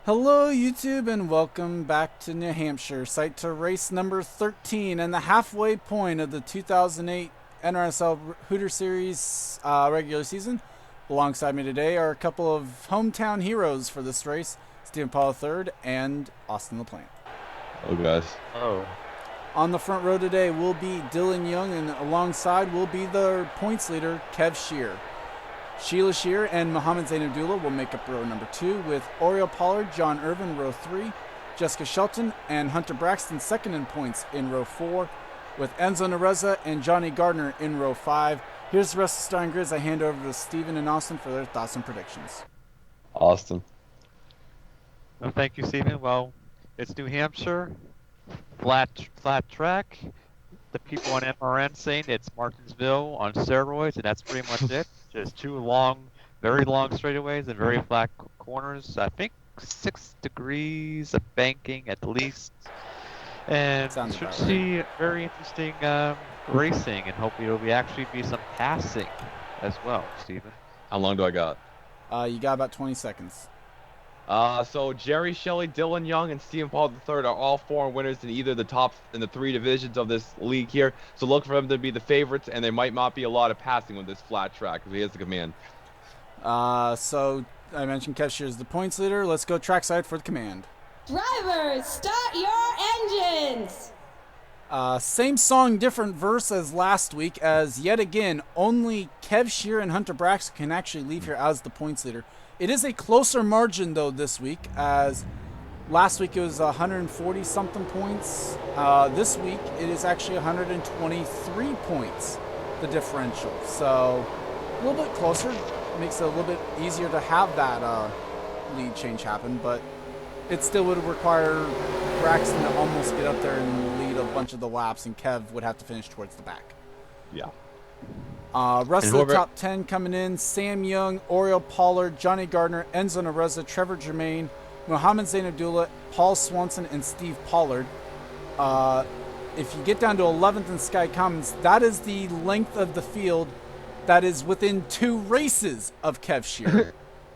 Hello YouTube and welcome back to New Hampshire, site to race number 13 and the halfway point of the 2008 NRSL Hooter Series regular season. Alongside me today are a couple of hometown heroes for this race, Stephen Paul III and Austin LaPlante. Oh, guys. Oh. On the front row today will be Dylan Young, and alongside will be the points leader, Kev Shear. Sheila Shear and Mohammed Zain Abdullah will make up row number 2, with Oriel Pollard, John Irvin, row 3, Jessica Shelton and Hunter Braxton second in points in row 4, with Enzo Nareza and Johnny Gardner in row 5. Here's the rest of the starting grid as I hand over to Stephen and Austin for their thoughts and predictions. Austin. Well, thank you, Stephen. Well, it's New Hampshire, flat track. The people on MRN saying it's Martinsville on steroids, and that's pretty much it. Just two very long straightaways and very flat corners. I think 6 degrees of banking at least. And Sounds should about see very interesting racing, and hopefully it'll actually be some passing as well, Stephen. How long do I got? You got about 20 seconds. So Jerry Shelley, Dylan Young, and Stephen Paul III are all foreign winners in either the top in the 3 divisions of this league here. So look for them to be the favorites, and there might not be a lot of passing with this flat track because he has the command. So I mentioned Kev Shear is the points leader. Let's go trackside for the command. Drivers, start your engines! Same song, different verse as last week, as yet again, only Kev Shear and Hunter Braxton can actually leave here as the points leader. It is a closer margin, though, this week, as last week it was 140-something points. This week it is actually 123 points, the differential. So a little bit closer. Makes it a little bit easier to have that lead change happen, but it still would require Braxton to almost get up there and lead a bunch of the laps, and Kev would have to finish towards the back. Yeah. Rest of the top 10 coming in: Sam Young, Oriel Pollard, Johnny Gardner, Enzo Nareza, Trevor Germain, Mohammed Zain Abdullah, Paul Swanson, and Steve Pollard. If you get down to 11th in Sky Commons, that is the length of the field that is within 2 races of Kev Shear.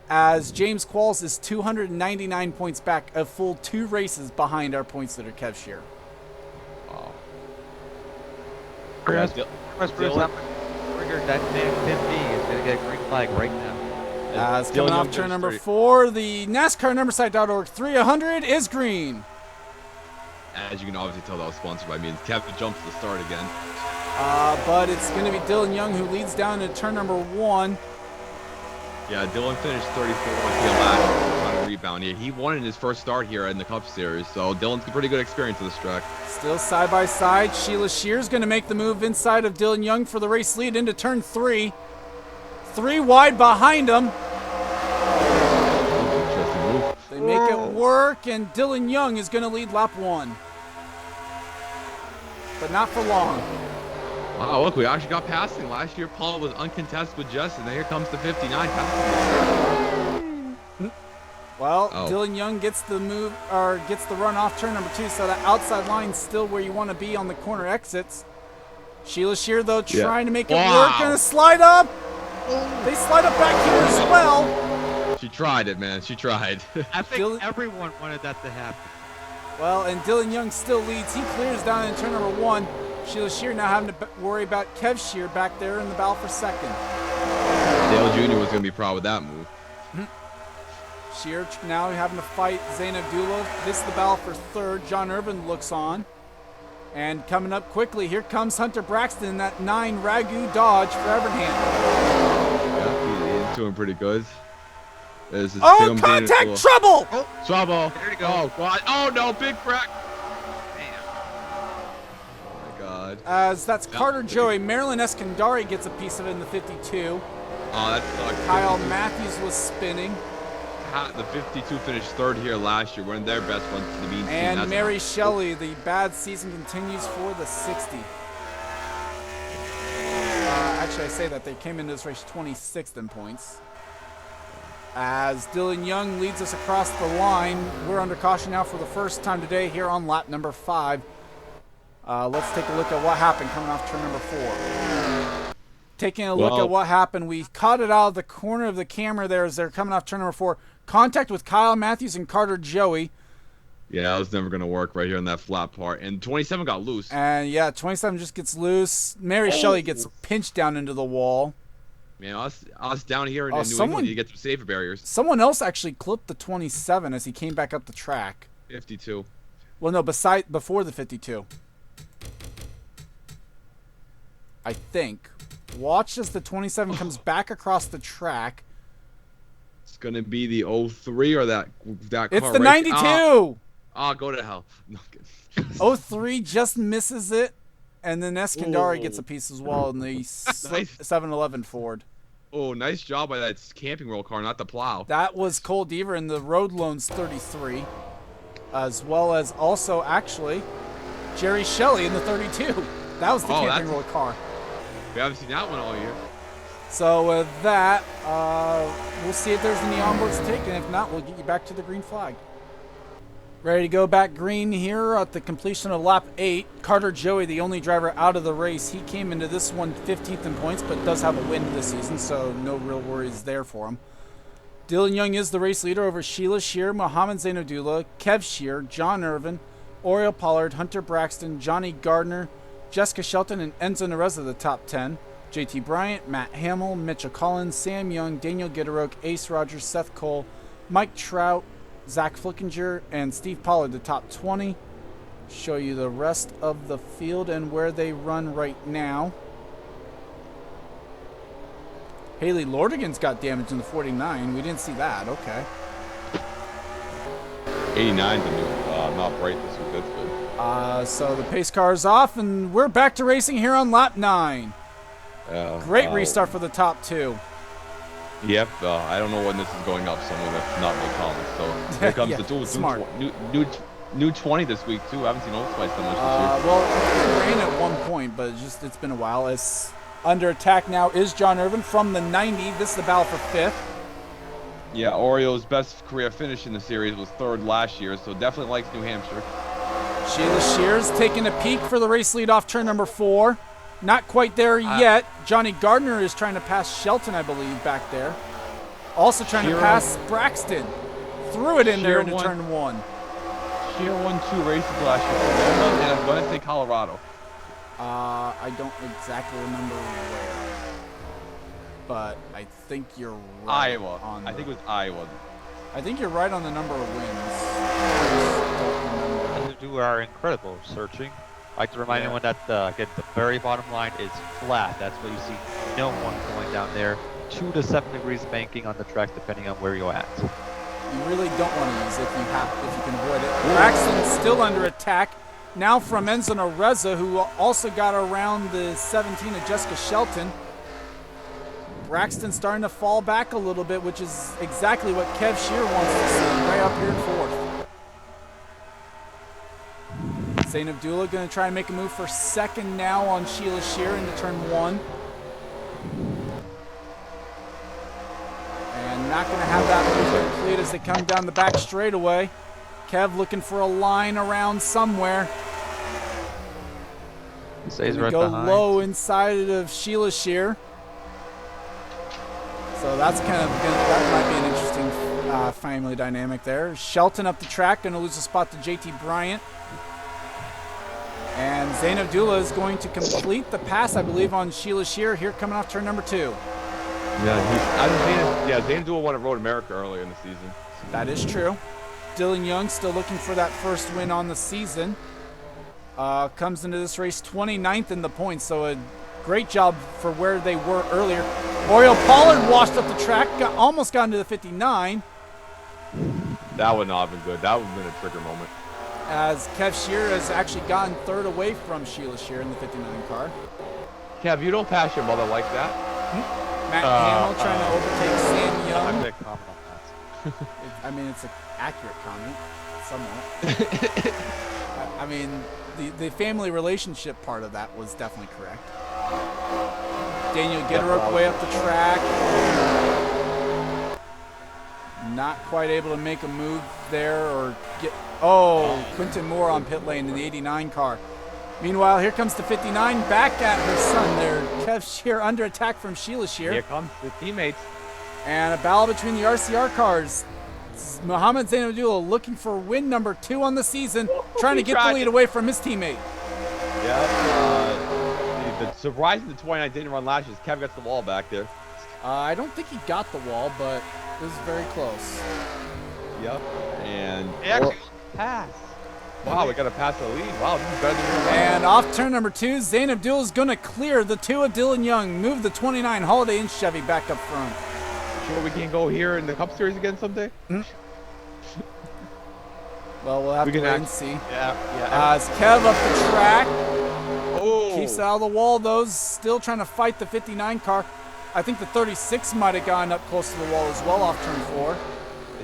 As James Qualls is 299 points back, a full 2 races behind our points leader, Kev Shear. Wow. Chris, that damn 50 is going to get a green flag right now. As coming off turn number 4, the NASCARnumbersite.org 300 is green. As you can obviously tell, that was sponsored by me. And Kevin jumps to the start again. But it's going to be Dylan Young who leads down to turn number 1. Yeah, Dylan finished 34th here last year on a rebound. He won in his first start here in the Cup Series, so Dylan's a pretty good experience of this track. Still side by side. Sheila Shear's going to make the move inside of Dylan Young for the race lead into turn 3. 3 wide behind him. Interesting move. They make it work, and Dylan Young is going to lead lap 1. But not for long. Wow, look, we actually got passing. Last year, Paul was uncontested with Justin. Now here comes the 59 passing. Well, Dylan Young gets the move, or gets the run off turn number 2, so that outside line's still where you want to be on the corner exits. Sheila Shear, though, trying to make it work, gonna slide up. They slide up back here as well. She tried it, man. She tried. I think everyone wanted that to happen. Well, and Dylan Young still leads. He clears down in turn number 1. Sheila Shear now having to worry about Kev Shear back there in the battle for second. Dale Jr. was going to be proud with that move. Shear now having to fight Zain Abdullah. This is the battle for third. John Irvin looks on. And coming up quickly, here comes Hunter Braxton in that 9 Ragu Dodge for Evernham. Yeah, he's doing pretty good. Contact trouble! Trouble! There you go. Oh, God. Oh, no, big crack. God. As that's Carter Joey. Marilyn Eskandari gets a piece of it in the 52. Oh, that sucks. Kyle Matthews was spinning. The 52 finished 3rd here last year. One of their best ones to the mean team. And Mary Shelley, the bad season continues for the 60. Actually, I say that they came into this race 26th in points. As Dylan Young leads us across the line, we're under caution now for the first time today here on lap number 5. Let's take a look at what happened coming off turn number 4. Taking a look at what happened, we caught it out of the corner of the camera there as they're coming off turn number 4. contact with Kyle Matthews and Carter Joey. Yeah, that was never going to work right here in that flat part. And 27 got loose. And yeah, 27 just gets loose. Mary Shelley gets pinched down into the wall. Man, us down here in New someone- England, you get some safer barriers. Someone else actually clipped the 27 as he came back up the track. 52. Well, no, before the 52. I think. Watch as the 27 comes back across the track. It's going to be the 03 or that car. It's the 92! Go to hell. No, kidding. 03 just misses it, and then Eskandari gets a piece as well in the Nice. 7-Eleven Ford. Oh, nice job by that camping roll car, not the plow. That was Cole Deaver in the Road Loans 33, as well as also, actually, Jerry Shelley in the 32. That was the camping roll car. We haven't seen that one all year. So with that, we'll see if there's any onboards taken. If not, we'll get you back to the green flag. Ready to go back green here at the completion of lap 8. Carter Joey, the only driver out of the race. He came into this one 15th in points, but does have a win this season, so no real worries there for him. Dylan Young is the race leader over Sheila Shear, Mohamed Zainadullah, Kev Shear, John Irvin, Oriel Pollard, Hunter Braxton, Johnny Gardner, Jessica Shelton, and Enzo Nereza the top 10. JT Bryant, Matt Hamill, Mitchell Collins, Sam Young, Daniel Gitteroke, Ace Rogers, Seth Cole, Mike Trout, Zach Flickinger, and Steve Pollard the top 20. Show you the rest of the field and where they run right now. Haley Lordigan's got damage in the 49. We didn't see that. Okay. 89 to new. Not bright this week. That's good. So the pace car is off, and we're back to racing here on lap 9. Great restart for the top 2. Yep. I don't know when this is going up, so I'm going to not make comments. So here comes the new 20 this week, too. I haven't seen Old Spice that much this year. Well, it ran at one point, but it's been a while. It's under attack now is John Irvin from the 90. This is the battle for 5th. Yeah, Orio's best career finish in the series was 3rd last year, so definitely likes New Hampshire. Sheila Shears taking a peek for the race lead off turn number 4. Not quite there yet. Johnny Gardner is trying to pass Shelton, I believe, back there. Also trying to pass Braxton. Threw it in there into turn 1. Shear won 2 races last year, and I'm going to say Colorado. I don't exactly remember where, but I think you're right. Iowa. I think it was Iowa. I think you're right on the number of wins. I don't remember. To do our incredible searching, I'd like to remind everyone that again, the very bottom line is flat. That's what you see. No one going down there. 2 to 7 degrees banking on the track, depending on where you're at. You really don't want to use it if you can avoid it. Braxton's still under attack. Now from Enzo Nereza, who also got around the 17 of Jessica Shelton. Braxton starting to fall back a little bit, which is exactly what Kev Shear wants to see, right up here in 4th. Zain Abdullah going to try and make a move for 2nd now on Sheila Shear into turn 1. And not going to have that move complete as they come down the back straightaway. Kev looking for a line around somewhere. Stays right go behind. Low inside of Sheila Shear. So that's that might be an interesting family dynamic there. Shelton up the track, going to lose a spot to JT Bryant. And Zain Abdullah is going to complete the pass, I believe, on Sheila Shear here coming off turn number 2. Yeah, Zain Abdullah won at Road America earlier in the season. That is true. Dylan Young still looking for that first win on the season. Comes into this race 29th in the points, so a great job for where they were earlier. Oriel Pollard washed up the track, almost got into the 59. That would not have been good. That would have been a trigger moment. As Kev Shear has actually gotten 3rd away from Sheila Shear in the 59 car. Kev, you don't pass your mother like that. Matt Hamill trying to overtake Sam I'm Young. going to comment on that. I mean, it's an accurate comment, somewhat. I mean, the family relationship part of that was definitely correct. Daniel Gitteroke way up the track. Not quite able to make a move there or get... Oh, Quinton Moore on pit lane in the 89 car. Meanwhile, here comes the 59 back at her son there. Kev Shear under attack from Sheila Shear. Here comes the teammates. And a battle between the RCR cars. Mohamed Zain Abdullah looking for win number 2 on the season, trying to get the lead away from his teammate. Yeah. The surprise in the 29 didn't run last year. Kev gets the wall back there. I don't think he got the wall, but it was very close. Yep. And He actually passed. wow, we got to pass the lead. Wow, this is better than your And off turn number 2, Zain Abdullah is going to clear the 2 of Dylan Young, move the 29 Holiday Inn Chevy back up front. Sure we can go here in the Cup Series again someday? Well, we'll have We to can wait act- and see. Yeah. As Kev up the track, Oh. keeps it out of the wall, though, still trying to fight the 59 car. I think the 36 might have gone up close to the wall as well off turn 4.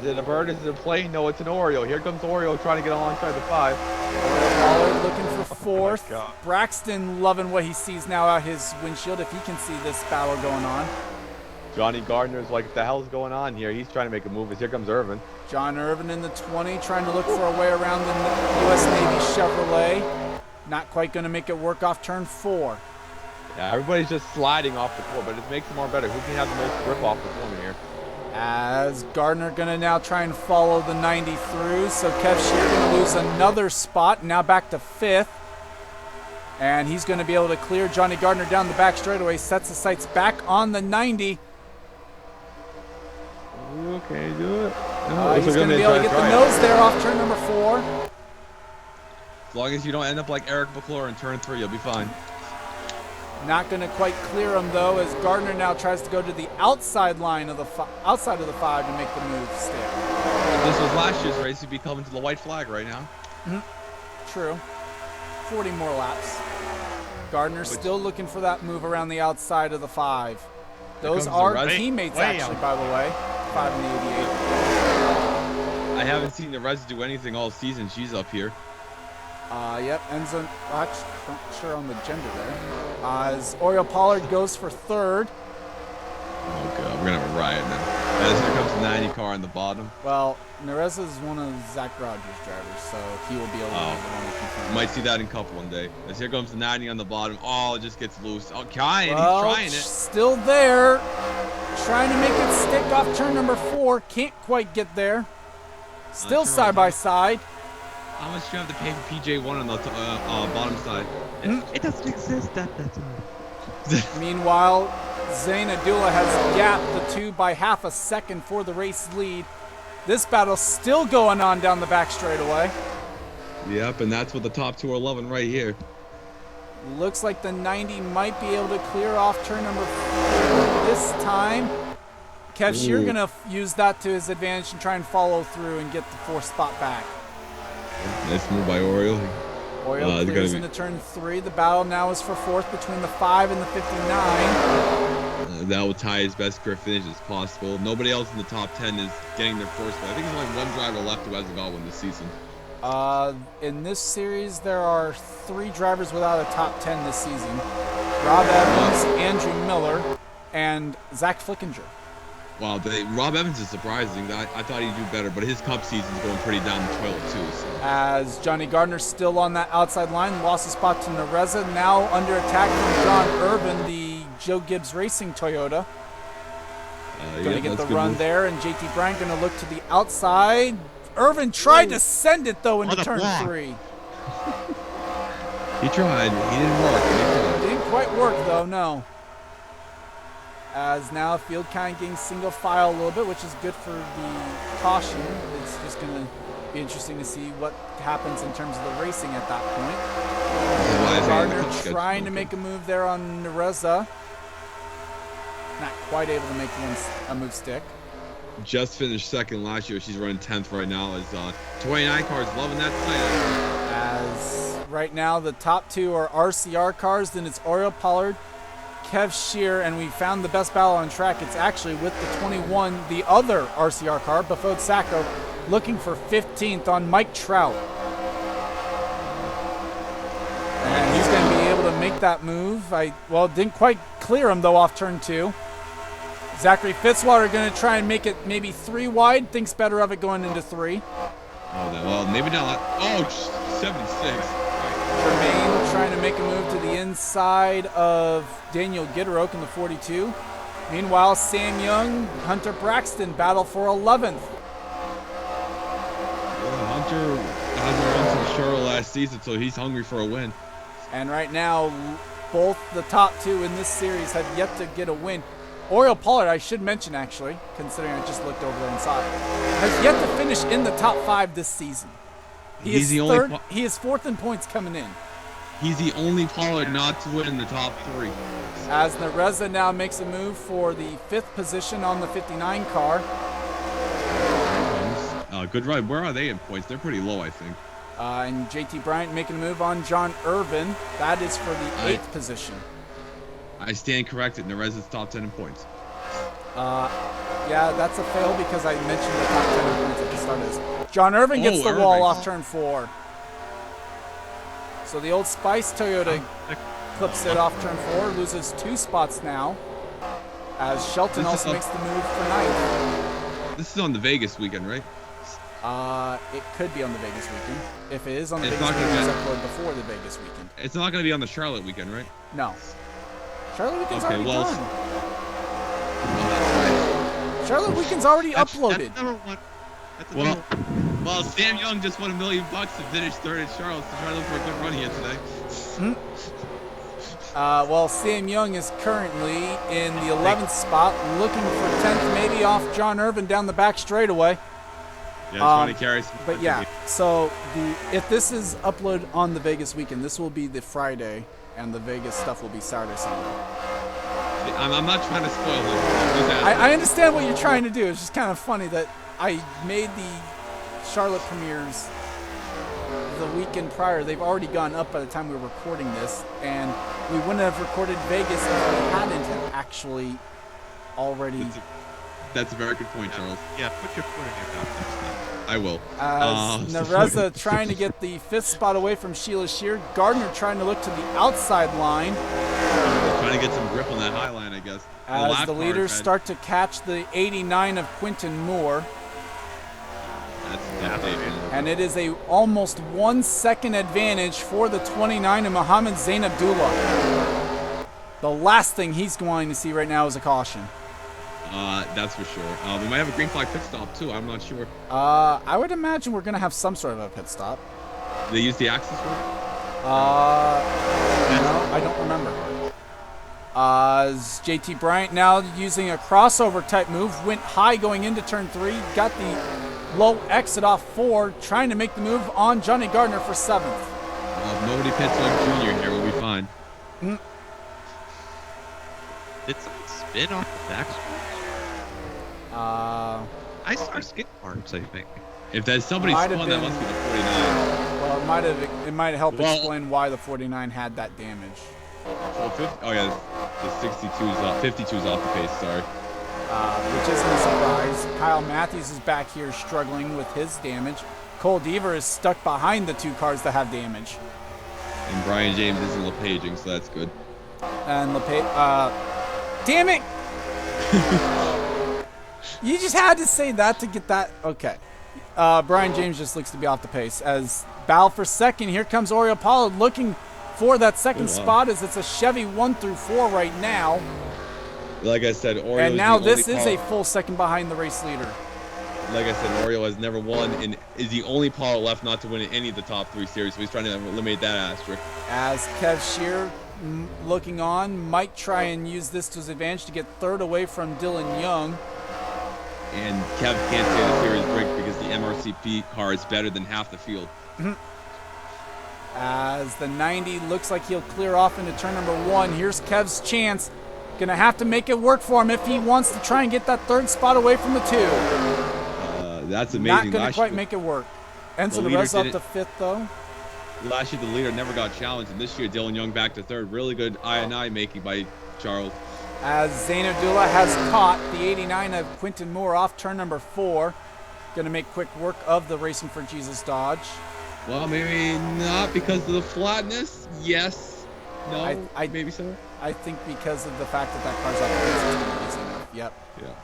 Is it a bird? Is it a plane? No, it's an Oreo. Here comes Oreo trying to get alongside the 5. Pollard looking for 4th. God. Braxton loving what he sees now out his windshield, if he can see this battle going on. Johnny Gardner's like, what the hell's going on here? He's trying to make a move. As here comes Irvin. John Irvin in the 20, trying to look for a way around the U.S. Navy Chevrolet. Not quite going to make it work off turn 4. Yeah, everybody's just sliding off the floor, but it makes it more better. Who can have the most grip off the floor here? As Gardner going to now try and follow the 90 through, so Kev Shear going to lose another spot, now back to 5th. And he's going to be able to clear Johnny Gardner down the back straightaway, sets the sights back on the 90. Okay, do it. He's going to be able to get the nose there off turn number 4. As long as you don't end up like Eric McClure in turn 3, you'll be fine. Not going to quite clear him though, as Gardner now tries to go to the outside line of the outside of the 5 to make the move stick. If this was last year's race, he'd be coming to the white flag right now. True. 40 more laps. Gardner still looking for that move around the outside of the 5. Those comes the are Res- teammates Way actually, out. by the way. 5 and the 88. I haven't seen the Res do anything all season. She's up here. Yep, ends on, actually, not sure on the gender there. As Oriole Pollard goes for 3rd. Oh god, we're gonna have a riot now. As here comes the 90 car on the bottom. Well, Nereza is one of Zach Rogers' drivers, so he will be able to be the one to confirm. Might see that in Cup one day. As here comes the 90 on the bottom. Oh, it just gets loose. Oh, Kyan, Well, he's trying it. still there. Trying to make it stick off turn number 4. Can't quite get there. Still sure side by side. How much do you have to pay for PJ1 on the bottom side? It doesn't exist at that time. Meanwhile, Zain Abdullah has gapped the 2 by half a second for the race lead. This battle's still going on down the back straightaway. Yep, and that's what the top 2 are loving right here. Looks like the 90 might be able to clear off turn number 4 this time. Kev Shear Ooh. going to use that to his advantage and try and follow through and get the 4th spot back. Nice move by Oriole. Oriole it's clears gonna be- into turn 3. The battle now is for 4th between the 5 and the 59. That will tie his best career finish as possible. Nobody else in the top 10 is getting their first one. I think there's only one driver left who hasn't got one this season. In this series, there are 3 drivers without a top 10 this season. Rob Evans, Andrew Miller, and Zach Flickinger. Wow, Rob Evans is surprising. I thought he'd do better, but his Cup season's going pretty down the toilet too. So. As Johnny Gardner still on that outside line, lost a spot to Nereza, now under attack from John Irvin, the Joe Gibbs Racing Toyota. Going to get the run there, and JT Bryant going to look to the outside. Irvin tried to send it though into On the turn block. 3. He tried. He didn't work. He tried. Didn't quite work though, no. As now field kind of getting single file a little bit, which is good for the caution. It's just going to be interesting to see what happens in terms of the racing at that point. This is why I say the Gardner Cup schedule trying to is make a move there on Nereza. Not quite able to make a move stick. just finished second last year. She's running 10th right now. As 29 cars loving that title. As right now the top 2 are RCR cars, then it's Oriole Pollard, Kev Shear, and we found the best battle on track. It's actually with the 21, the other RCR car, Bafode Sacco, looking for 15th on Mike Trout. And he's going to be able to make that move. Didn't quite clear him though off turn 2. Zachary Fitzwater going to try and make it maybe 3 wide. Thinks better of it going into 3. Oh, well, maybe not. Oh, 76. Jermaine trying to make a move to the inside of Daniel Gitteroke in the 42. Meanwhile, Sam Young, Hunter Braxton battle for 11th. Hunter hasn't won since Charlotte last season, so he's hungry for a win. And right now, both the top two in this series have yet to get a win. Oriole Pollard, I should mention actually, considering I just looked over there and saw it, has yet to finish in the top 5 this season. He is fourth in points coming in. He's the only Pollard not to win in the top 3. As Nereza now makes a move for the 5th position on the 59 car. Good ride. Where are they in points? They're pretty low, I think. And JT Bryant making a move on John Irvin. That is for the 8th position. I stand corrected. Nereza's top 10 in points. Yeah, that's a fail because I mentioned the top 10 in points at the start of this. John Irvin gets the wall off turn 4. So the Old Spice Toyota clips it off turn 4, loses 2 spots now. As Shelton also makes the move for 9th. This is on the Vegas weekend, right? It could be on the Vegas weekend. If it is on the Vegas weekend, it's uploaded before the Vegas weekend. It's not going to be on the Charlotte weekend, right? No. Charlotte weekend's already done. Well, Charlotte weekend's already uploaded. That's number one. Well, Sam Young just won $1 million to finish 3rd in Charlotte, so try to look for a good run here today. Well, Sam Young is currently in the 11th spot, looking for 10th, maybe off John Irvin down the back straightaway. Yeah, trying to carry some. But yeah, so if this is uploaded on the Vegas weekend, this will be the Friday, and the Vegas stuff will be Saturday, Sunday. I'm not trying to spoil it. I understand what you're trying to do. It's just kind of funny that I made the Charlotte premieres the weekend prior. They've already gone up by the time we were recording this, and we wouldn't have recorded Vegas if we hadn't have actually already. That's a very good point, Charles. Yeah, put your foot in your mouth next time. I will. Nereza trying to get the 5th spot away from Sheila Shear. Gardner trying to look to the outside line. Trying to get some grip on that high line, I guess. As the leaders start to catch the 89 of Quinton Moore. That's and it is a almost 1 second advantage for the 29 of Mohammed Zain Abdullah. The last thing he's going to see right now is a caution. That's for sure. We might have a green flag pit stop too. I'm not sure. I would imagine we're gonna have some sort of a pit stop. They use the access road? No, I don't remember. JT Bryant now using a crossover type move, went high going into turn 3, got the low exit off 4, trying to make the move on Johnny Gardner for 7th. If nobody pits like Junior here, we'll be fine. Did someone spin off the backstretch? I saw skid marks, I think. If there's somebody spun, that must be the 49. Well, it might help explain why the 49 had that damage. Oh yeah, the 62's off, 52's off the pace. Sorry. Which isn't a surprise. Kyle Matthews is back here struggling with his damage. Cole Deaver is stuck behind the 2 cars that have damage. And Brian James isn't LePaging, so that's good. And LePage, damn it! You just had to say that to get that. Okay. Brian James just looks to be off the pace. As battle for 2nd, here comes Oriole Pollard looking for that 2nd spot, as it's a Chevy 1 through 4 right now. Like I said, Oriole. And now this is a full second behind the race leader. Like I said, Oriole has never won and is the only Pollard left not to win in any of the top 3 series, so he's trying to eliminate that asterisk. As Kev Shear looking on, might try and use this to his advantage to get 3rd away from Dylan Young. And Kev can't say the series break because the MRCP car is better than half the field. As the 90 looks like he'll clear off into turn number 1. Here's Kev's chance. Gonna have to make it work for him if he wants to try and get that 3rd spot away from the 2. That's amazing. Not gonna quite make it work. Enzo Perez up to 5th though. Last year the leader never got challenged, and this year Dylan Young back to 3rd. Really good I&I making by Charles. As Zain Abdullah has caught the 89 of Quinton Moore off turn number 4. Going to make quick work of the Racing for Jesus Dodge. Well, maybe not because of the flatness. Yes. No. Maybe so. I think because of the fact that car's up against easy enough. Yep. Yeah.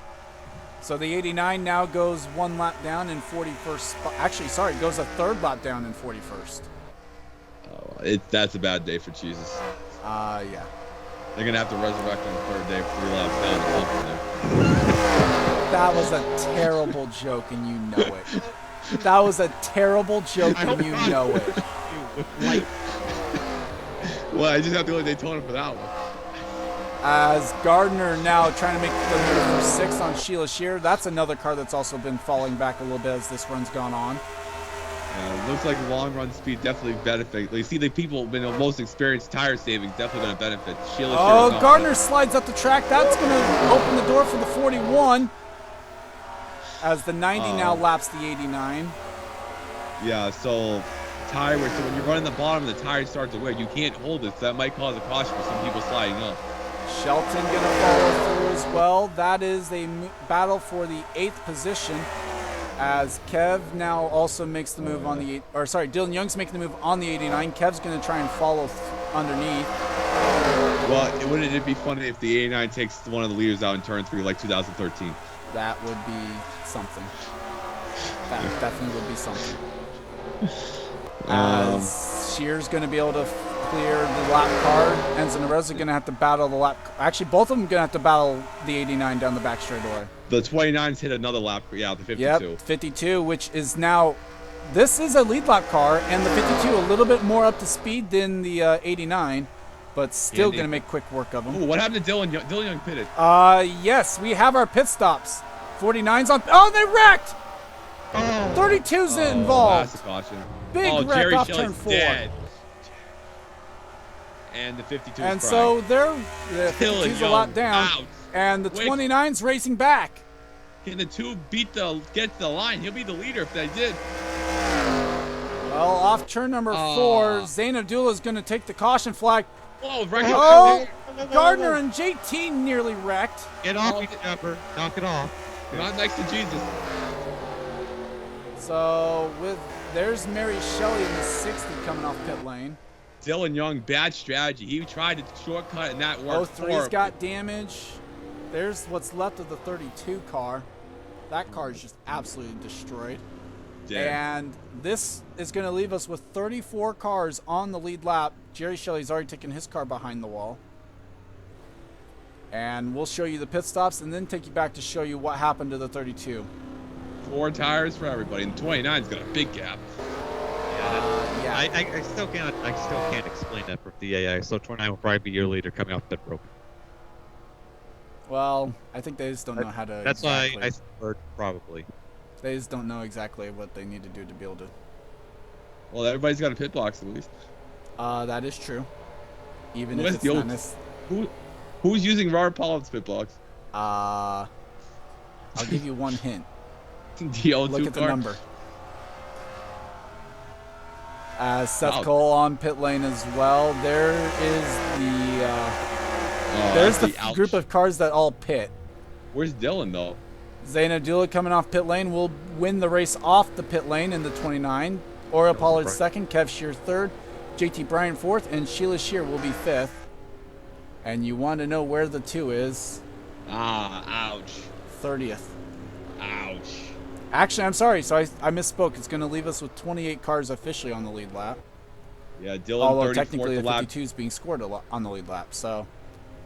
So the 89 now goes 1 lap down in 41st spot. Actually, sorry, goes a 3rd lap down in 41st. That's a bad day for Jesus. Yeah. They're going to have to resurrect on the 3rd day 3 laps down to help them. That was a terrible joke, and you know it. That was a terrible joke, and you know it. With light. Well, I just have to go to Daytona for that one. As Gardner now trying to make the move for 6 on Sheila Shear. That's another car that's also been falling back a little bit as this run's gone on. Looks like long run speed definitely benefit. You see the people with the most experienced tire savings definitely going to benefit. Sheila Oh, Shear Gardner slides up the track. That's going to open the door for the 41. As the 90 now laps the 89. Yeah, so tire wear. So when you're running the bottom, the tire starts to wear. You can't hold it, so that might cause a caution for some people sliding up. Shelton going to follow through as well. That is a battle for the 8th position. As Kev now also makes the move on the Dylan Young's making the move on the 89. Kev's going to try and follow underneath. Well, wouldn't it be funny if the 89 takes one of the leaders out in turn 3 like 2013? That would be something. That definitely would be something. As Shear's going to be able to clear the lap car. Enzo Nerezza going to have to battle the lap. Actually, both of them going to have to battle the 89 down the back straightaway. The 29s hit another lap. Yeah, the 52. Yep, 52, which is now. This is a lead lap car, and the 52 a little bit more up to speed than the 89, but still going to make quick work of them. Ooh, what happened to Dylan Young? Dylan Young pitted. Yes, we have our pit stops. 49's on. Oh, they wrecked! 32's involved. That's a caution. Big wreck Jerry off Shelley's turn 4. dead. And the 52 And is so crying. the Dylan 52's a Young lot down, out. and the Wait. 29's racing back. Can the 2 get to the line? He'll be the leader if they did. Well, off turn number 4, Zain Abdullah is going to take the caution flag. Oh, right. Oh, Gardner and JT nearly wrecked. Get off, Jumper. Knock it off. Not next to Jesus. So there's Mary Shelley in the 60 coming off pit lane. Dylan Young, bad strategy. He tried to shortcut and that worked. 03's got damage. There's what's left of the 32 car. That car is just absolutely destroyed. Yeah. And this is going to leave us with 34 cars on the lead lap. Jerry Shelley's already taken his car behind the wall. And we'll show you the pit stops and then take you back to show you what happened to the 32. 4 tires for everybody. And 29's got a big gap. Yeah. I still can't explain that for the AI. So 29 will probably be your leader coming off pit rope. Well, I think they just don't know how to. That's exactly. why I heard probably. They just don't know exactly what they need to do to be able to. Well, everybody's got a pit box at least. That is true. Even Who if has it's the not old- necessary. Who's using Robert Pollard's pit box? I'll give you one hint. The O2 Look at the car? number. Seth Wow. Cole on pit lane as well. There is there's the ouch. group of cars that all pit. Where's Dylan though? Zayn Abdullah coming off pit lane will win the race off the pit lane in the 29. Oriel Pollard second, Kev Shear third, JT Bryant fourth, and Sheila Shear will be fifth. And you want to know where the 2 is? Ouch. 30th. Ouch. Actually, I'm sorry. So I misspoke. It's going to leave us with 28 cars officially on the lead lap. Yeah, Dylan Although 34th technically the lap. 52 is being scored on the lead lap. So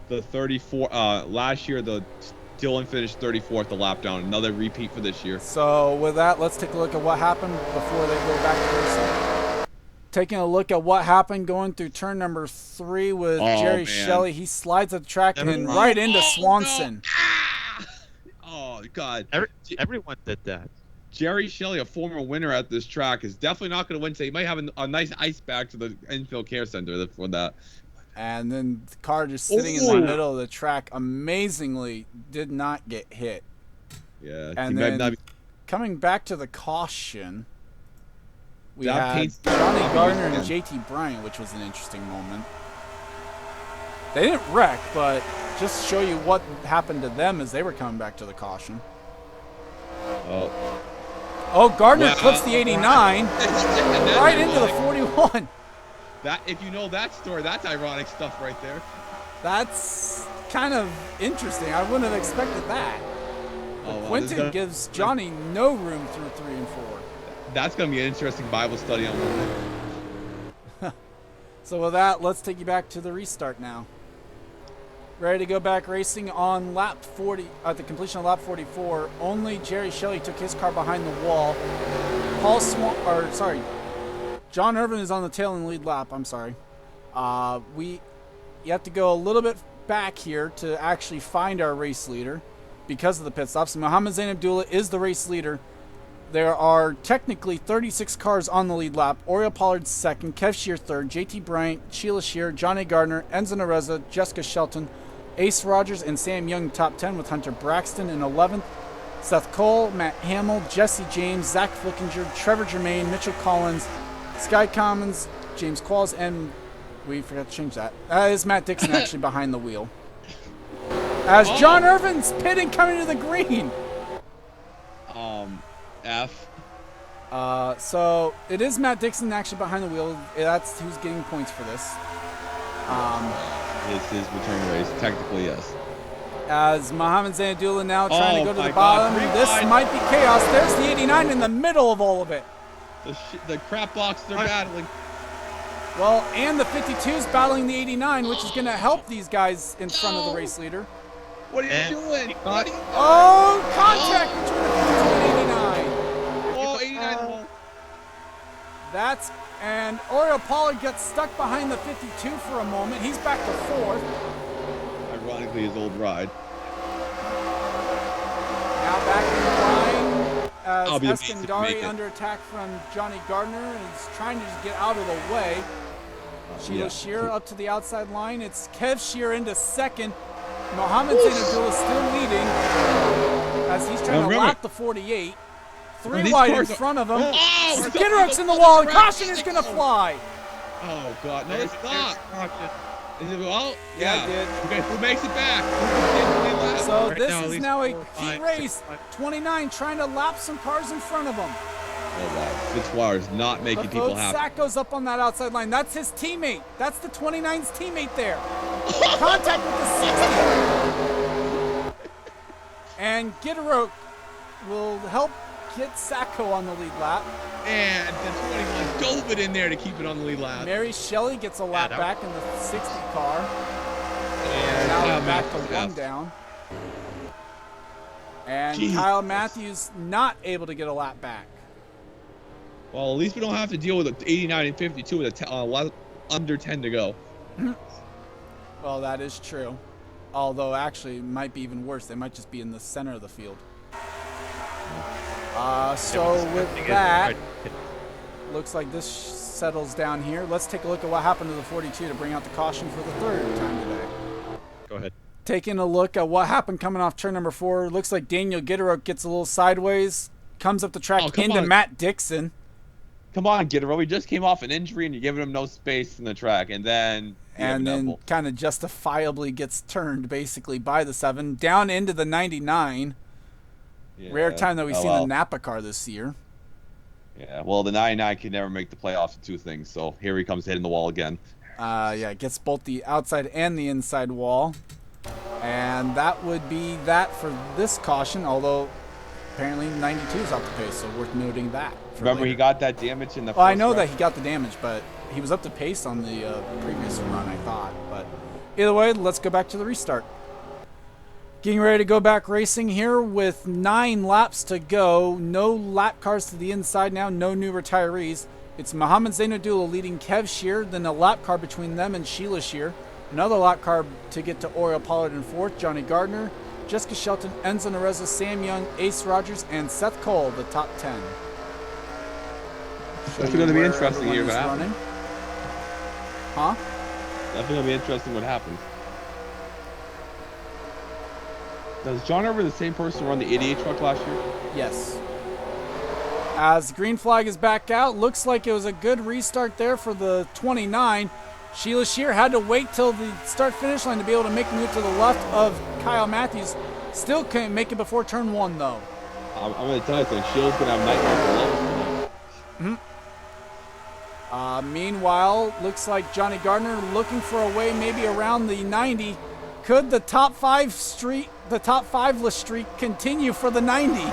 The 34 last year Dylan finished 34th the lap down. Another repeat for this year. So with that, let's take a look at what happened before they go back to racing. Taking a look at what happened going through turn number 3 with Jerry man. Shelley. He slides at the track Never and mind. right into Oh, Swanson. no. Oh, God. Everyone did that. Jerry Shelley, a former winner at this track, is definitely not going to win today. He might have a nice ice bag to the infield care center for that. And then the car just sitting in the middle of the track amazingly did not get hit. Yeah. And he might then not be- coming back to the caution, we That had paints- Johnny I'll be Gardner used and again. JT Bryant, which was an interesting moment. They didn't wreck, but just show you what happened to them as they were coming back to the caution. Oh. Oh, Gardner Well, clips the 89 That's right into the ironic. 41. That, if you know that story, that's ironic stuff right there. That's kind of interesting. I wouldn't have expected that. Oh, well, this is Quentin gonna- gives Johnny no room through 3 and 4. That's going to be an interesting Bible study on Monday. So with that, let's take you back to the restart now. Ready to go back racing on lap 40, at the completion of lap 44. Only Jerry Shelley took his car behind the wall. John Irvin is on the tail in the lead lap. I'm sorry. You have to go a little bit back here to actually find our race leader because of the pit stops. Mohammed Zain Abdullah is the race leader. There are technically 36 cars on the lead lap. Oriel Pollard second, Kev Shear third, JT Bryant, Sheila Shear, Johnny Gardner, Enzo Nareza, Jessica Shelton, Ace Rogers, and Sam Young top 10 with Hunter Braxton in 11th. Seth Cole, Matt Hamill, Jesse James, Zach Flickinger, Trevor Germain, Mitchell Collins, Sky Commons, James Qualls, and we forgot to change that. Is Matt Dixon actually behind the wheel? As John Irvin's pitting coming to the green. F. So it is Matt Dixon actually behind the wheel. That's who's getting points for this. It's his return race. Technically, yes. As Mohammed Zainadullah now trying to go to the bottom. God, This might be chaos. There's the 89 in the middle of all of it. The crap box they're battling. Well, and the 52's battling the 89, which is going to help these guys in front of the race leader. What are you doing? What are you doing? Oh, contact between the 52 and 89. Oh, 89. And Oriel Pollard gets stuck behind the 52 for a moment. He's back to fourth. Ironically, his old ride. Now back in the line as I'll be amazed if you make Eskandari it. under attack from Johnny Gardner and is trying to just get out of the way. Sheila Shear up to the outside line. It's Kev Shear into second. Mohammed Zainabullah still leading as he's trying to lap the 48. Three wide in front of him. Skidrock's in the wall and caution is going to fly. Oh, God. No, it's not. Is it, well, Yeah, it did. Okay, who makes it back? So Right this now, at is least now a 4, heat 5, race. 29 trying to lap some cars in front of him. Oh, wow. Fitzwater is not making people But happy. Sack goes up on that outside line. That's his teammate. That's the 29's teammate there. Contact with the 60. And Gideroth will help get Sacco on the lead lap. And the 21 dove it in there to keep it on the lead lap. Mary Shelley gets a lap that back in the 60 car. And Now Kyle we're back to Matthews, one F. down. And Jesus. Kyle Matthews not able to get a lap back. Well, at least we don't have to deal with the 89 and 52 with under 10 to go. Well, that is true. Although, actually, it might be even worse. They might just be in the center of the field. So with that, looks like this settles down here. Let's take a look at what happened to the 42 to bring out the caution for the third time today. Go ahead. Taking a look at what happened coming off turn number 4. Looks like Daniel Gideroth gets a little sideways, comes up the track into Matt Dixon. Come on, Gideroth. We just came off an injury and you're giving him no space in the track. And then Kind of justifiably gets turned basically by the 7 down into the 99. Yeah. Rare time that we've seen the well. Napa car this year. Yeah, well, the 99 can never make the playoffs in 2 things. So here he comes hitting the wall again. Yeah, gets both the outside and the inside wall. And that would be that for this caution, although apparently 92 is off the pace, so worth noting that. Remember, later. he got that damage in the Well, I first know round? that he got the damage, but he was up to pace on the previous run, I thought. But either way, let's go back to the restart. Getting ready to go back racing here with 9 laps to go. No lap cars to the inside now, no new retirees. It's Mohammed Zainadullah leading Kev Shear, then a lap car between them and Sheila Shear. Another lap car to get to Oriel Pollard in 4th, Johnny Gardner, Jessica Shelton, Enzo Nareza, Sam Young, Ace Rogers, and Seth Cole, the top 10. That's going to be interesting here. Everyone is What running. happens? Huh? Definitely going to be interesting what happens. Does John Irvin the same person run the 88 truck last year? Yes. As the green flag is back out, looks like it was a good restart there for the 29. Sheila Shear had to wait till the start-finish line to be able to make the move to the left of Kyle Matthews. Still couldn't make it before turn 1, though. I'm going to tell you something. Sheila's going to have nightmares below tonight. Meanwhile, looks like Johnny Gardner looking for a way maybe around the 90. Could the top 5-less streak continue for the 90?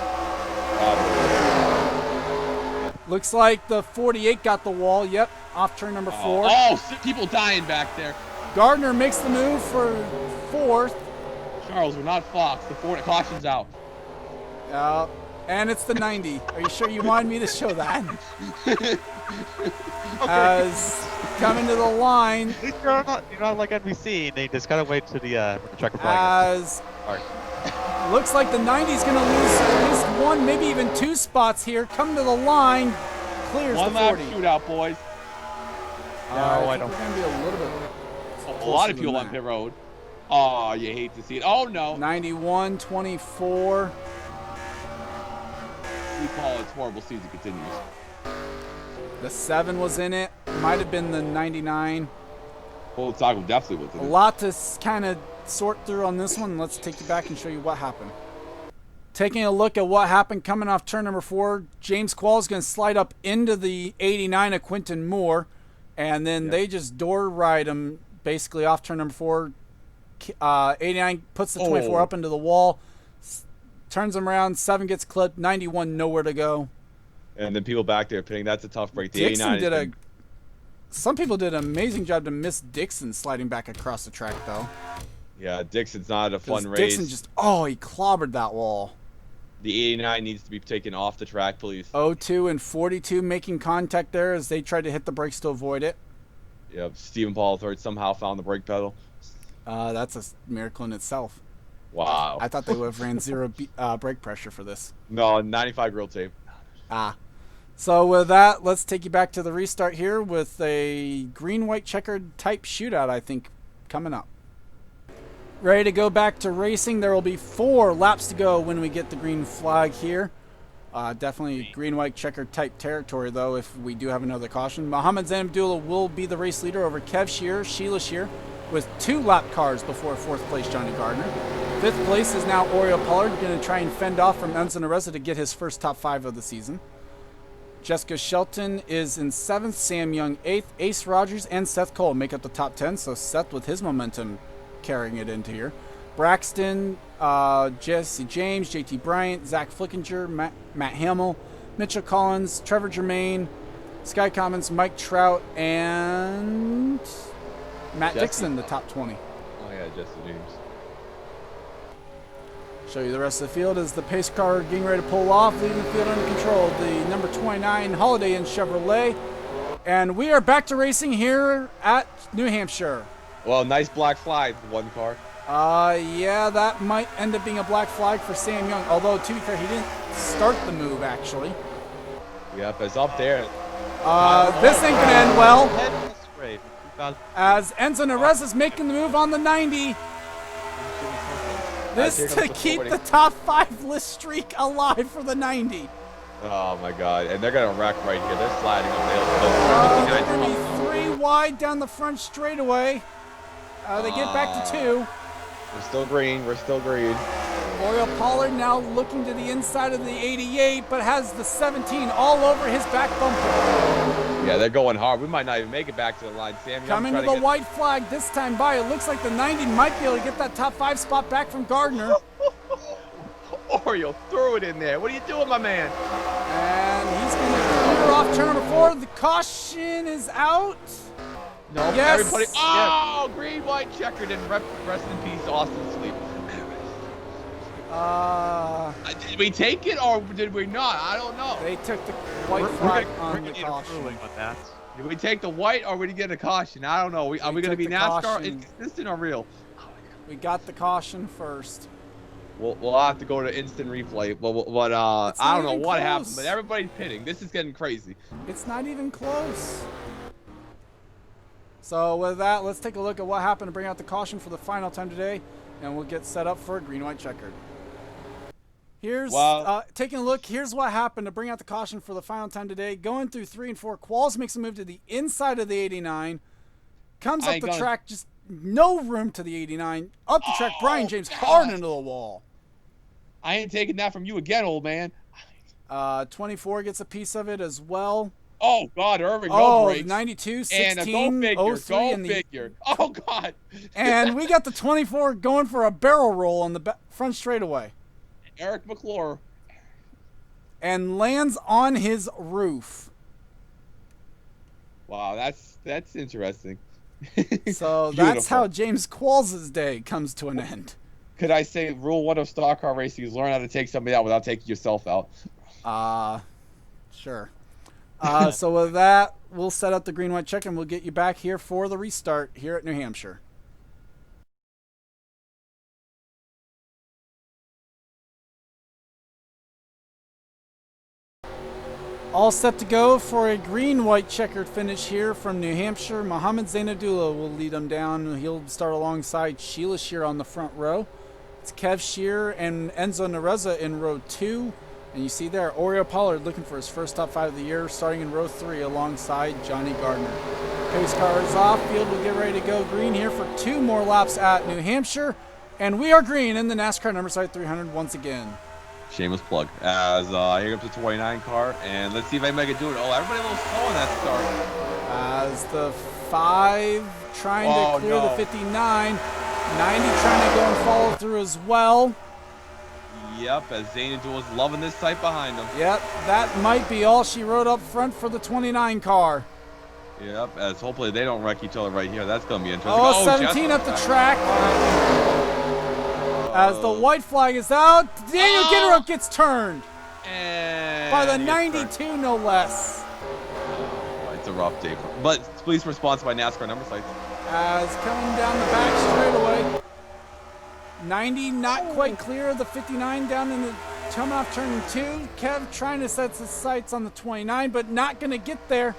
Looks like the 48 got the wall. Yep, off turn number 4. Oh, people dying back there. Gardner makes the move for 4th. Charles, we're not Fox. The Ford caution's out. And it's the 90. Are you sure you wanted me to show that? As coming to the line. You're not like NBC. They just gotta wait to the checker flag. As looks like the 90's going to lose at least one, maybe even two spots here. Coming to the line, clears One the lap 40. shootout, boys. I think we're going to be a little bit. A lot of people on pit road. Oh, you hate to see it. Oh, no. 91, 24. We call it horrible season continues. The 7 was in it. Might have been the 99. Well, Taco definitely was in A it. lot to kind of sort through on this one. Let's take you back and show you what happened. Taking a look at what happened coming off turn number 4, James Quall is going to slide up into the 89 of Quinton Moore, and then they just door ride him basically off turn number 4. 89 puts the 24 up into the wall, turns him around, 7 gets clipped, 91 nowhere to go. And then people back there pitting. That's a tough break. The Dixon 89 some people did an amazing job to miss Dixon sliding back across the track, though. Yeah, Dixon's not a fun race. Dixon just, he clobbered that wall. The 89 needs to be taken off the track, please. 02 and 42 making contact there as they tried to hit the brakes to avoid it. Yep, Stephen Paul III somehow found the brake pedal. That's a miracle in itself. Wow. I thought they would have ran zero brake pressure for this. No, 95 grill tape. So with that, let's take you back to the restart here with a green-white checkered type shootout, I think, coming up. Ready to go back to racing. There will be 4 laps to go when we get the green flag here. Definitely green-white checkered type territory, though, if we do have another caution. Mohammed Zain Abdullah will be the race leader over Kev Shear, Sheila Shear, with 2 lap cars before 4th place Johnny Gardner. 5th place is now Oriel Pollard, going to try and fend off from Enzo Nereza to get his first top 5 of the season. Jessica Shelton is in 7th, Sam Young 8th, Ace Rogers and Seth Cole make up the top 10, so Seth with his momentum carrying it into here. Braxton, Jesse James, JT Bryant, Zach Flickinger, Matt Hamill, Mitchell Collins, Trevor Germain, Sky Commons, Mike Trout, and Matt Dixon, the top 20. Oh, yeah, Jesse James. Show you the rest of the field as the pace car getting ready to pull off, leaving the field under control. The number 29 Holiday Inn Chevrolet. And we are back to racing here at New Hampshire. Well, nice black flag for one car. Yeah, that might end up being a black flag for Sam Young. Although, to be fair, he didn't start the move, actually. Yep, it's up there. This ain't going to end well. Great. As Enzo Nerez is making the move on the 90. This to keep the top 5 list streak alive for the 90. Oh my God! And they're gonna wreck right here. They're sliding up They're gonna be 3 wide down the front straightaway. They get back to 2. We're still green. We're still green. Oriel Pollard now looking to the inside of the 88, but has the 17 all over his back bumper. Yeah, they're going hard. We might not even make it back to the line. Sam Young Coming to the white flag this time by. It looks like the 90 might be able to get that top 5 spot back from Gardner. Oriel threw it in there. What are you doing, my man? And he's going to clear off turn number 4. The caution is out. No, yes. Everybody. Oh, green, white, checkered, and rest in peace, Austin Sleep. Did we take it or did we not? I don't know. They took the white flag on the caution. On that. Did we take the white or did we get a caution? I don't know. Are we going to be NASCAR instant or real? We got the caution first. We'll have to go to instant replay. But I don't know what happened. But everybody's pitting. This is getting crazy. It's not even close. So with that, let's take a look at what happened to bring out the caution for the final time today, and we'll get set up for a green-white checkered. Here's taking a look. Here's what happened to bring out the caution for the final time today. Going through 3 and 4, Qualls makes a move to the inside of the 89. Comes up the track, just no room to the 89. Up the track, Brian James hard into the wall. I ain't taking that from you again, old man. 24 gets a piece of it as well. Oh, God, Irving, no brakes. 92, 16, and a go 03. figure, go figure. Oh, God. And we got the 24 going for a barrel roll on the front straightaway. Eric McClure. And lands on his roof. Wow, that's interesting. So that's how James Qualls' day comes to an end. could I say rule one of stock car racing is learn how to take somebody out without taking yourself out. Sure. So with that, we'll set up the green-white check, and we'll get you back here for the restart here at New Hampshire. All set to go for a green-white checkered finish here from New Hampshire. Mohammed Zainabdullah will lead them down. He'll start alongside Sheila Shear on the front row. It's Kev Shear and Enzo Nareza in row 2. And you see there, Oreo Pollard looking for his first top 5 of the year, starting in row 3 alongside Johnny Gardner. Pace car is off. Field will get ready to go green here for 2 more laps at New Hampshire. And we are green in the NASCAR number site 300 once again. Shameless plug. As here comes the 29 car, and let's see if anybody can do it. Oh, everybody a little slow on that start. As the 5 trying to clear the 59. 90 trying to go and follow through as well. Yep, as Zainadul is loving this sight behind him. Yep, that might be all she wrote up front for the 29 car. Yep, as hopefully they don't wreck each other right here. That's going to be interesting. Oh, 17 up the track. As the white flag is out, Daniel Gitterup gets turned. And By the 92, no less. It's a rough day. But please be sponsored by NASCAR number sites. As coming down the back straightaway. 90 not quite clear of the 59 down in the coming off turn 2. Kev trying to set his sights on the 29, but not going to get there.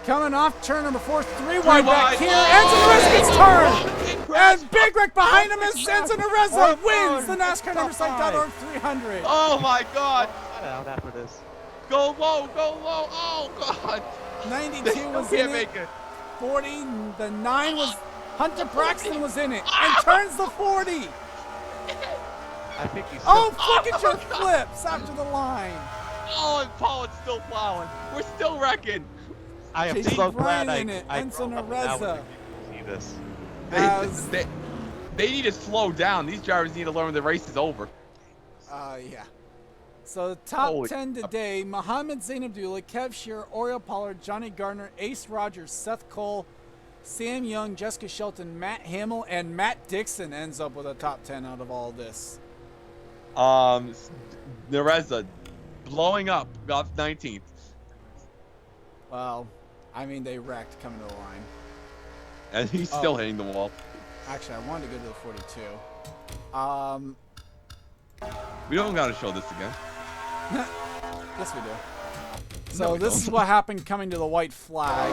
Coming off turn number 4, 3 wide back here. Enzo Nareza gets turned. And Big Rick behind him as Enzo Nareza wins the NASCAR number site.org 300. Oh my God. Out after this. Go low, go low. Oh God. 92 was in it. 40, the 9 was, Hunter Braxton was in it and turns the 40. I think he's Flickinger flips after the line. Oh, and Pollard's still plowing. We're still wrecking. I am J.D. so Bryan glad in it, I Enzo grew up now Nareza. with see this. They need to slow down. These drivers need to learn when the race is over. Yeah. So the top Holy 10 today, Mohammed Zainabdullah, Kev Shear, Oriel Pollard, Johnny Gardner, Ace Rogers, Seth Cole, Sam Young, Jessica Shelton, Matt Hamill, and Matt Dixon ends up with a top 10 out of all this. Nareza blowing up, got 19th. Well, I mean, they wrecked coming to the line. And he's still hitting the wall. Actually, I wanted to go to the 42. We don't got to show this again. Yes, we do. So this is what happened coming to the white flag.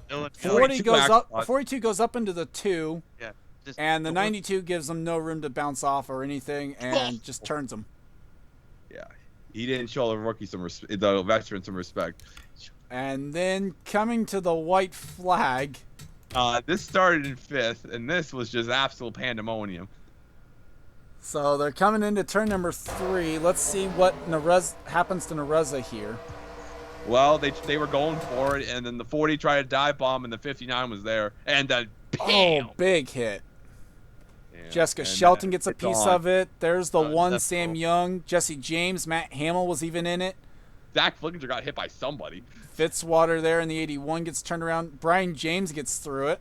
Dylan 40 goes back up. spots. 42 goes up into the 2, Yeah. Just and the 92 gives them no room to bounce off or anything, and just turns them. Yeah, he didn't show the rookie the veteran some respect. And then coming to the white flag. This started in 5th, and this was just absolute pandemonium. So they're coming into turn number 3. Let's see what happens to Nareza here. Well, they were going for it, and then the 40 tried to dive bomb, and the 59 was there, and then bam! Oh, big hit. Yeah, Jessica and Shelton gets a it's piece on. of it. There's the one, that's Sam cool. Young, Jesse James, Matt Hamill was even in it. Zach Flickinger got hit by somebody. Fitzwater there in the 81 gets turned around. Brian James gets through it.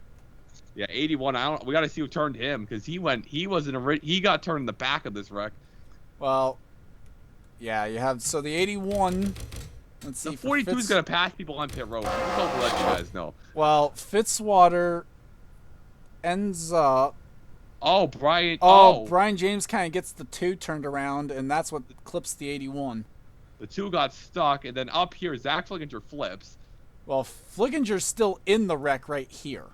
Yeah, 81. We got to see who turned him because he got turned in the back of this wreck. Well, yeah, you have so the 81. Let's see. The 42 is gonna pass people on pit road. I'm just gonna let you guys know. Well, Fitzwater ends up. Brian James kind of gets the 2 turned around, and that's what clips the 81. The 2 got stuck, and then up here, Zach Flickinger flips. Well, Flickinger's still in the wreck right here.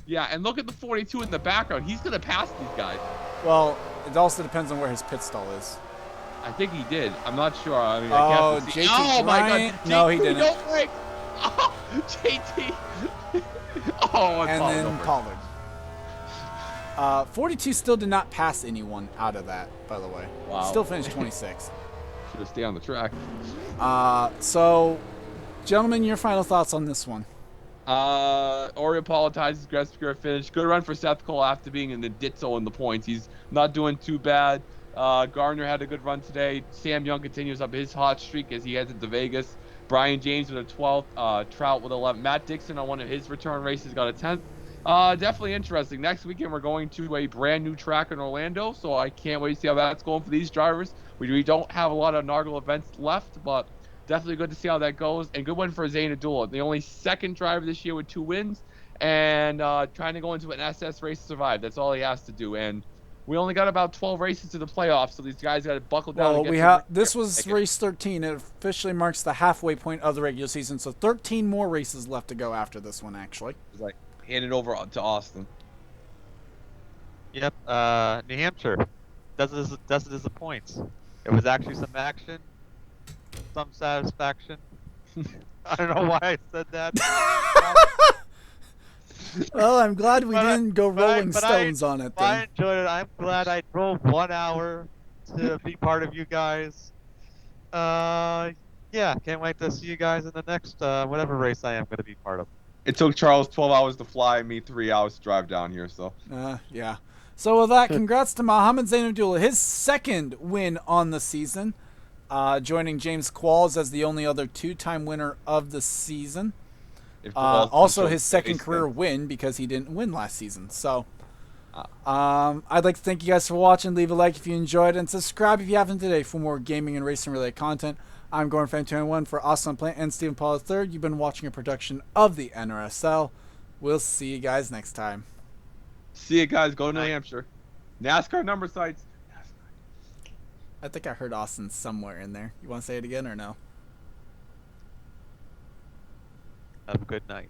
Yeah, and look at the 42 in the background. He's gonna pass these guys. Well, it also depends on where his pit stall is. I think he did. I'm not sure. I mean, I can't see. JT Oh my Bryant. God! No, he JT, didn't. Don't break. Oh, JT. Oh, And Pollard then over. Pollard. 42 still did not pass anyone out of that, by the way. Wow. Still finished 26. Should have stayed on the track. So, gentlemen, your final thoughts on this one. Oreo apologizes, Gretzky finish. Good run for Seth Cole after being in the ditzo in the points. He's not doing too bad. Gardner had a good run today. Sam Young continues up his hot streak as he heads into Vegas. Brian James with a 12th. Trout with 11. Matt Dixon on one of his return races got a 10th. Definitely interesting. Next weekend we're going to a brand new track in Orlando, so I can't wait to see how that's going for these drivers. We don't have a lot of Nargle events left, but definitely good to see how that goes. And good win for Zayn Abdullah, the only second driver this year with 2 wins, and trying to go into an SS race to survive. That's all he has to do. And we only got about 12 races to the playoffs, so these guys got to buckle down. Well, and get this was race 13. It officially marks the halfway point of the regular season, so 13 more races left to go after this one, actually. It's like hand it over to Austin. Yep. New Hampshire doesn't disappoint. It was actually some action, some satisfaction. I don't know why I said that. Well, I'm glad we didn't go Rolling Stones on it. I Then. enjoyed it. I'm glad I drove 1 hour to be part of you guys. Yeah, can't wait to see you guys in the next whatever race I am going to be part of. It took Charles 12 hours to fly, me 3 hours to drive down here. So. Yeah. So with that, congrats to Mohammed Zayn Abdullah, his second win on the season, joining James Qualls as the only other 2-time winner of the season. Also his second career win because he didn't win last season. So I'd like to thank you guys for watching. Leave a like if you enjoyed and subscribe if you haven't today for more gaming and racing related content. I'm Gordon Fan 21 for Austin Plant and Stephen Paul III. You've been watching a production of the NRSL. We'll see you guys next time. See you guys. Go to New Hampshire. NASCAR number sites. I think I heard Austin somewhere in there. You want to say it again or no? Have a good night.